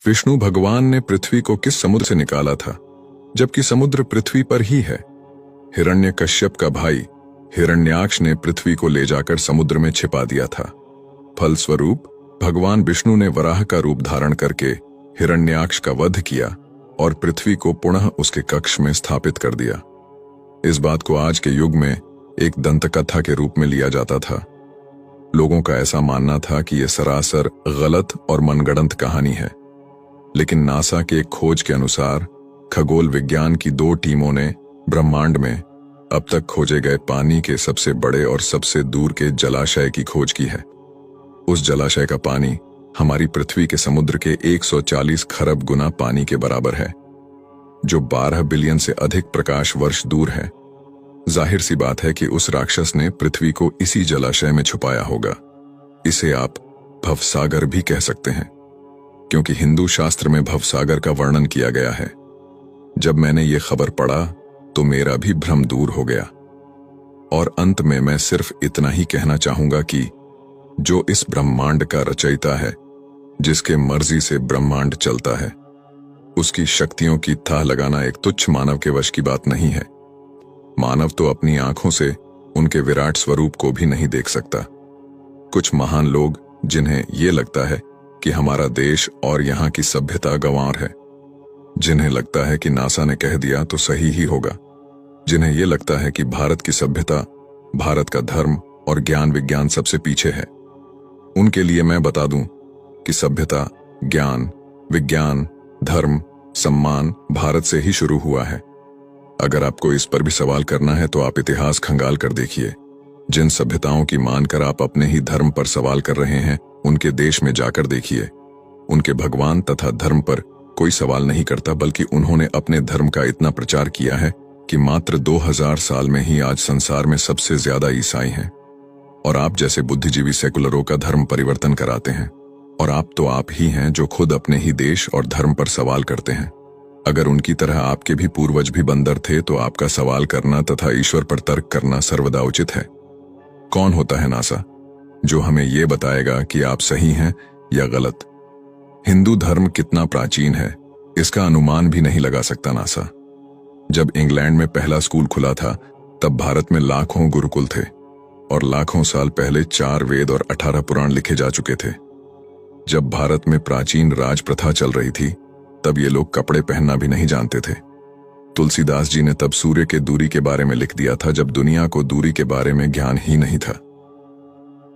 विष्णु भगवान ने पृथ्वी को किस समुद्र से निकाला था, जबकि समुद्र पृथ्वी पर ही है? हिरण्यकश्यप का भाई हिरण्याक्ष ने पृथ्वी को ले जाकर समुद्र में छिपा दिया था। फलस्वरूप भगवान विष्णु ने वराह का रूप धारण करके हिरण्याक्ष का वध किया और पृथ्वी को पुनः उसके कक्ष में स्थापित कर दिया। इस बात को आज के युग में एक दंतकथा के रूप में लिया जाता था। लोगों का ऐसा मानना था कि यह सरासर गलत और मनगढ़ंत कहानी है, लेकिन नासा के एक खोज के अनुसार खगोल विज्ञान की 2 टीमों ने ब्रह्मांड में अब तक खोजे गए पानी के सबसे बड़े और सबसे दूर के जलाशय की खोज की है। उस जलाशय का पानी हमारी पृथ्वी के समुद्र के 140 खरब गुना पानी के बराबर है, जो 12 बिलियन से अधिक प्रकाश वर्ष दूर है। जाहिर सी बात है कि उस राक्षस ने पृथ्वी को इसी जलाशय में छुपाया होगा। इसे आप भवसागर भी कह सकते हैं, क्योंकि हिंदू शास्त्र में भवसागर का वर्णन किया गया है। जब मैंने ये खबर पढ़ा तो मेरा भी भ्रम दूर हो गया। और अंत में मैं सिर्फ इतना ही कहना चाहूंगा कि जो इस ब्रह्मांड का रचयिता है, जिसके मर्जी से ब्रह्मांड चलता है, उसकी शक्तियों की थाह लगाना एक तुच्छ मानव के वश की बात नहीं है। मानव तो अपनी आंखों से उनके विराट स्वरूप को भी नहीं देख सकता। कुछ महान लोग, जिन्हें यह लगता है कि हमारा देश और यहाँ की सभ्यता गंवार है, जिन्हें लगता है कि नासा ने कह दिया तो सही ही होगा, जिन्हें यह लगता है कि भारत की सभ्यता, भारत का धर्म और ज्ञान विज्ञान सबसे पीछे है, उनके लिए मैं बता दूं कि सभ्यता, ज्ञान, विज्ञान, धर्म, सम्मान भारत से ही शुरू हुआ है। अगर आपको इस पर भी सवाल करना है तो आप इतिहास खंगाल कर देखिए। जिन सभ्यताओं की मानकर आप अपने ही धर्म पर सवाल कर रहे हैं, उनके देश में जाकर देखिए। उनके भगवान तथा धर्म पर कोई सवाल नहीं करता, बल्कि उन्होंने अपने धर्म का इतना प्रचार किया है कि मात्र 2000 साल में ही आज संसार में सबसे ज्यादा ईसाई हैं। और आप जैसे बुद्धिजीवी सेकुलरों का धर्म परिवर्तन कराते हैं। और आप ही हैं जो खुद अपने ही देश और धर्म पर सवाल करते हैं। अगर उनकी तरह आपके भी पूर्वज भी बंदर थे तो आपका सवाल करना तथा ईश्वर पर तर्क करना सर्वदा उचित है। कौन होता है नासा, जो हमें यह बताएगा कि आप सही हैं या गलत? हिंदू धर्म कितना प्राचीन है, इसका अनुमान भी नहीं लगा सकता नासा। जब इंग्लैंड में पहला स्कूल खुला था, तब भारत में लाखों गुरुकुल थे और लाखों साल पहले 4 वेद और 18 पुराण लिखे जा चुके थे। जब भारत में प्राचीन राज प्रथा चल रही थी, तब ये लोग कपड़े पहनना भी नहीं जानते थे। तुलसीदास जी ने तब सूर्य के दूरी के बारे में लिख दिया था, जब दुनिया को दूरी के बारे में ज्ञान ही नहीं था।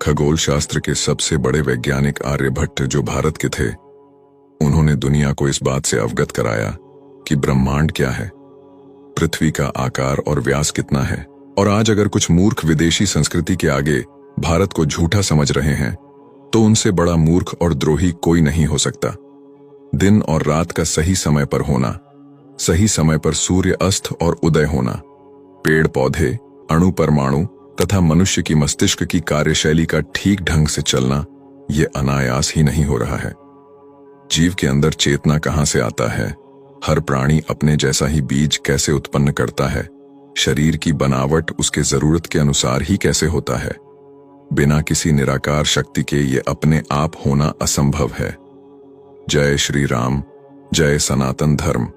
खगोल शास्त्र के सबसे बड़े वैज्ञानिक आर्यभट्ट, जो भारत के थे, उन्होंने दुनिया को इस बात से अवगत कराया कि ब्रह्मांड क्या है, पृथ्वी का आकार और व्यास कितना है। और आज अगर कुछ मूर्ख विदेशी संस्कृति के आगे भारत को झूठा समझ रहे हैं, तो उनसे बड़ा मूर्ख और द्रोही कोई नहीं हो सकता। दिन और रात का सही समय पर होना, सही समय पर सूर्य अस्त और उदय होना, पेड़ पौधे, अणु परमाणु तथा मनुष्य की मस्तिष्क की कार्यशैली का ठीक ढंग से चलना, ये अनायास ही नहीं हो रहा है। जीव के अंदर चेतना कहां से आता है, हर प्राणी अपने जैसा ही बीज कैसे उत्पन्न करता है, शरीर की बनावट उसके जरूरत के अनुसार ही कैसे होता है, बिना किसी निराकार शक्ति के ये अपने आप होना असंभव है। जय श्री राम, जय सनातन धर्म।